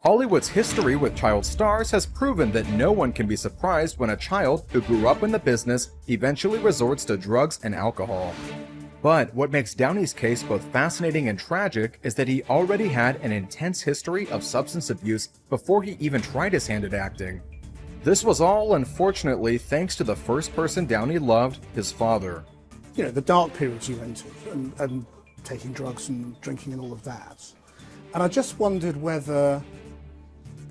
Hollywood's history with child stars has proven that no one can be surprised when a child who grew up in the business eventually resorts to drugs and alcohol. But what makes Downey's case both fascinating and tragic is that he already had an intense history of substance abuse before he even tried his hand at acting. This was all, unfortunately, thanks to the first person Downey loved, his father. You know, the dark periods you went to, and taking drugs and drinking and all of that. And I just wondered whether,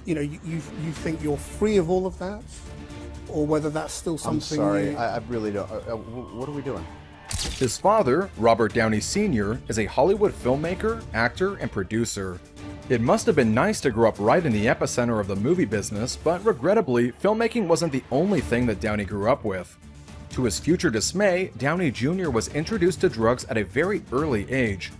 you know, you think you're free of all of that, or whether that's still something. I'm sorry, I really don't. What are we doing? His father, Robert Downey Sr., is a Hollywood filmmaker, actor, and producer. It must have been nice to grow up right in the epicenter of the movie business, but regrettably, filmmaking wasn't the only thing that Downey grew up with. To his future dismay, Downey Jr. was introduced to drugs at a very early age.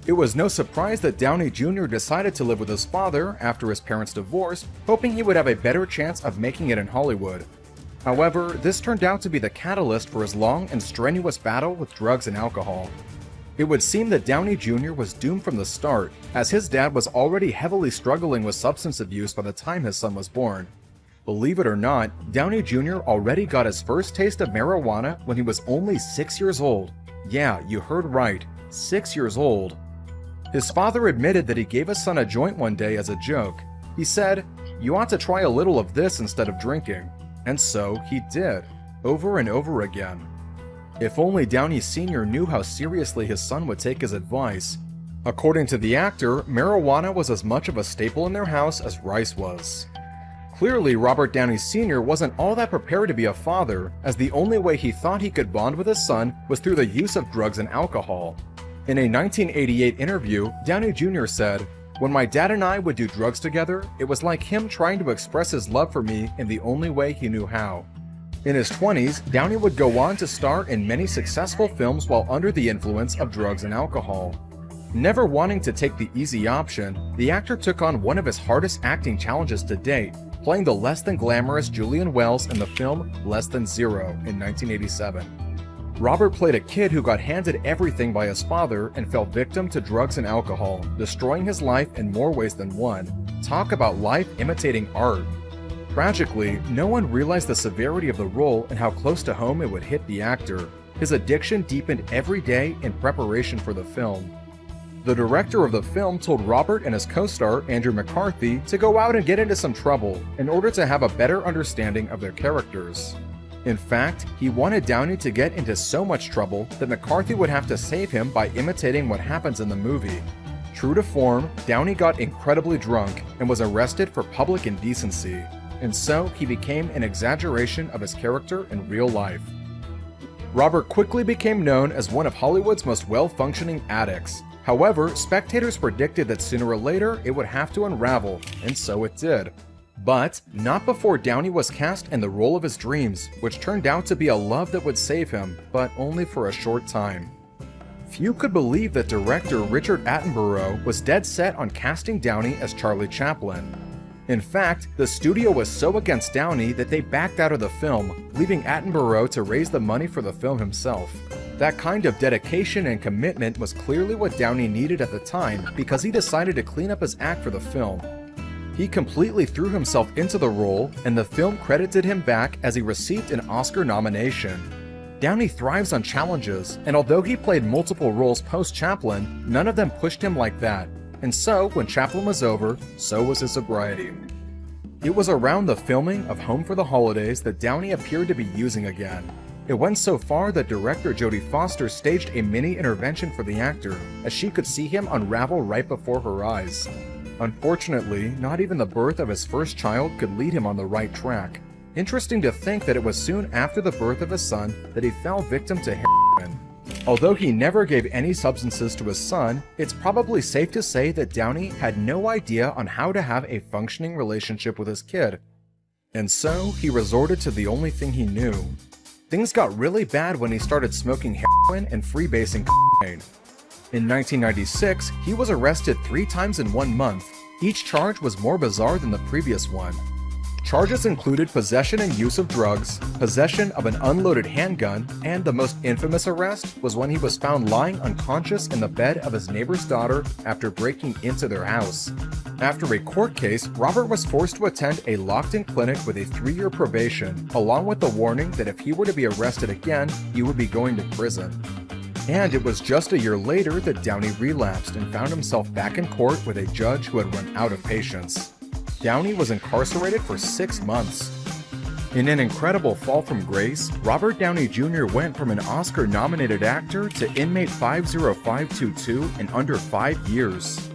It was no surprise that Downey Jr. decided to live with his father after his parents divorced, hoping he would have a better chance of making it in Hollywood. However, this turned out to be the catalyst for his long and strenuous battle with drugs and alcohol. It would seem that Downey Jr. was doomed from the start, as his dad was already heavily struggling with substance abuse by the time his son was born. Believe it or not, Downey Jr. already got his first taste of marijuana when he was only 6 years old. Yeah, you heard right, 6 years old. His father admitted that he gave his son a joint one day as a joke. He said, "You ought to try a little of this instead of drinking." And so he did, over and over again. If only Downey Sr. knew how seriously his son would take his advice. According to the actor, marijuana was as much of a staple in their house as rice was. Clearly, Robert Downey Sr. wasn't all that prepared to be a father, as the only way he thought he could bond with his son was through the use of drugs and alcohol. In a 1988 interview, Downey Jr. said, "When my dad and I would do drugs together, it was like him trying to express his love for me in the only way he knew how." In his 20s, Downey would go on to star in many successful films while under the influence of drugs and alcohol. Never wanting to take the easy option, the actor took on one of his hardest acting challenges to date, playing the less than glamorous Julian Wells in the film Less Than Zero in 1987. Robert played a kid who got handed everything by his father and fell victim to drugs and alcohol, destroying his life in more ways than one. Talk about life imitating art. Tragically, no one realized the severity of the role and how close to home it would hit the actor. His addiction deepened every day in preparation for the film. The director of the film told Robert and his co-star, Andrew McCarthy, to go out and get into some trouble in order to have a better understanding of their characters. In fact, he wanted Downey to get into so much trouble that McCarthy would have to save him by imitating what happens in the movie. True to form, Downey got incredibly drunk and was arrested for public indecency, and so he became an exaggeration of his character in real life. Robert quickly became known as one of Hollywood's most well-functioning addicts. However, spectators predicted that sooner or later it would have to unravel, and so it did. But not before Downey was cast in the role of his dreams, which turned out to be a love that would save him, but only for a short time. Few could believe that director Richard Attenborough was dead set on casting Downey as Charlie Chaplin. In fact, the studio was so against Downey that they backed out of the film, leaving Attenborough to raise the money for the film himself. That kind of dedication and commitment was clearly what Downey needed at the time because he decided to clean up his act for the film. He completely threw himself into the role, and the film credited him back as he received an Oscar nomination. Downey thrives on challenges, and although he played multiple roles post-Chaplin, none of them pushed him like that. And so, when Chaplin was over, so was his sobriety. It was around the filming of Home for the Holidays that Downey appeared to be using again. It went so far that director Jodie Foster staged a mini intervention for the actor, as she could see him unravel right before her eyes. Unfortunately, not even the birth of his first child could lead him on the right track. Interesting to think that it was soon after the birth of his son that he fell victim to heroin. Although he never gave any substances to his son, it's probably safe to say that Downey had no idea on how to have a functioning relationship with his kid. And so, he resorted to the only thing he knew. Things got really bad when he started smoking heroin and freebasing cocaine. In 1996, he was arrested 3 times in 1 month. Each charge was more bizarre than the previous one. Charges included possession and use of drugs, possession of an unloaded handgun, and the most infamous arrest was when he was found lying unconscious in the bed of his neighbor's daughter after breaking into their house. After a court case, Robert was forced to attend a locked-in clinic with a 3-year probation, along with the warning that if he were to be arrested again, he would be going to prison. And it was just a year later that Downey relapsed and found himself back in court with a judge who had run out of patience. Downey was incarcerated for 6 months. In an incredible fall from grace, Robert Downey Jr. went from an Oscar-nominated actor to inmate 50522 in under 5 years.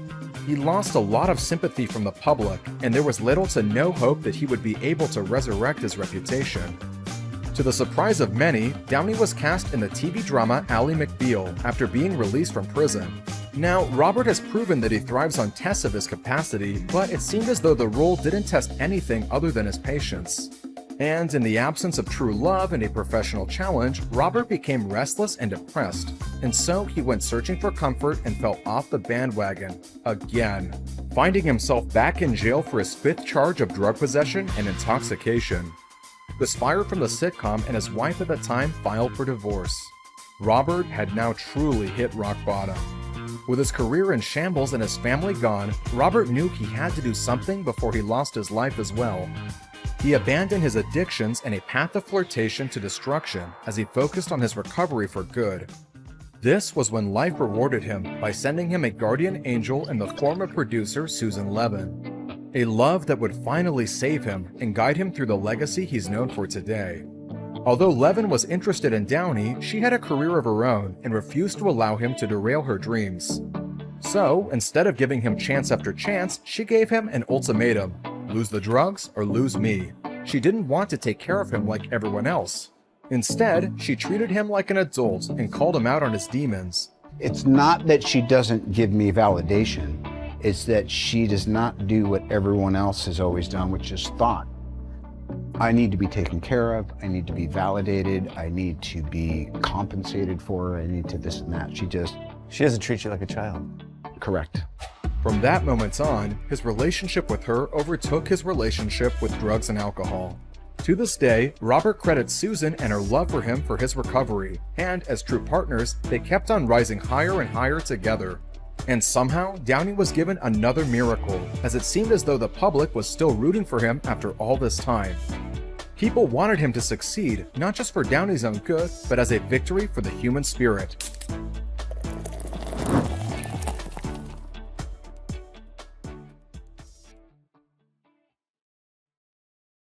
He lost a lot of sympathy from the public, and there was little to no hope that he would be able to resurrect his reputation. To the surprise of many, Downey was cast in the TV drama Ally McBeal after being released from prison. Now, Robert has proven that he thrives on tests of his capacity, but it seemed as though the role didn't test anything other than his patience. And in the absence of true love and a professional challenge, Robert became restless and depressed, and so he went searching for comfort and fell off the bandwagon again, finding himself back in jail for his 5th charge of drug possession and intoxication. He was fired from the sitcom, and his wife at the time filed for divorce. Robert had now truly hit rock bottom. With his career in shambles and his family gone, Robert knew he had to do something before he lost his life as well. He abandoned his addictions and a path of flirtation to destruction as he focused on his recovery for good. This was when life rewarded him by sending him a guardian angel in the form of producer Susan Levin. A love that would finally save him and guide him through the legacy he's known for today. Although Levin was interested in Downey, she had a career of her own and refused to allow him to derail her dreams. So, instead of giving him chance after chance, she gave him an ultimatum: lose the drugs or lose me. She didn't want to take care of him like everyone else. Instead, she treated him like an adult and called him out on his demons. It's not that she doesn't give me validation, it's that she does not do what everyone else has always done, which is thought. I need to be taken care of, I need to be validated, I need to be compensated for, I need to this and that. She doesn't treat you like a child. Correct. From that moment on, his relationship with her overtook his relationship with drugs and alcohol. To this day, Robert credits Susan and her love for him for his recovery, and as true partners, they kept on rising higher and higher together. And somehow, Downey was given another miracle, as it seemed as though the public was still rooting for him after all this time. People wanted him to succeed, not just for Downey's own good, but as a victory for the human spirit.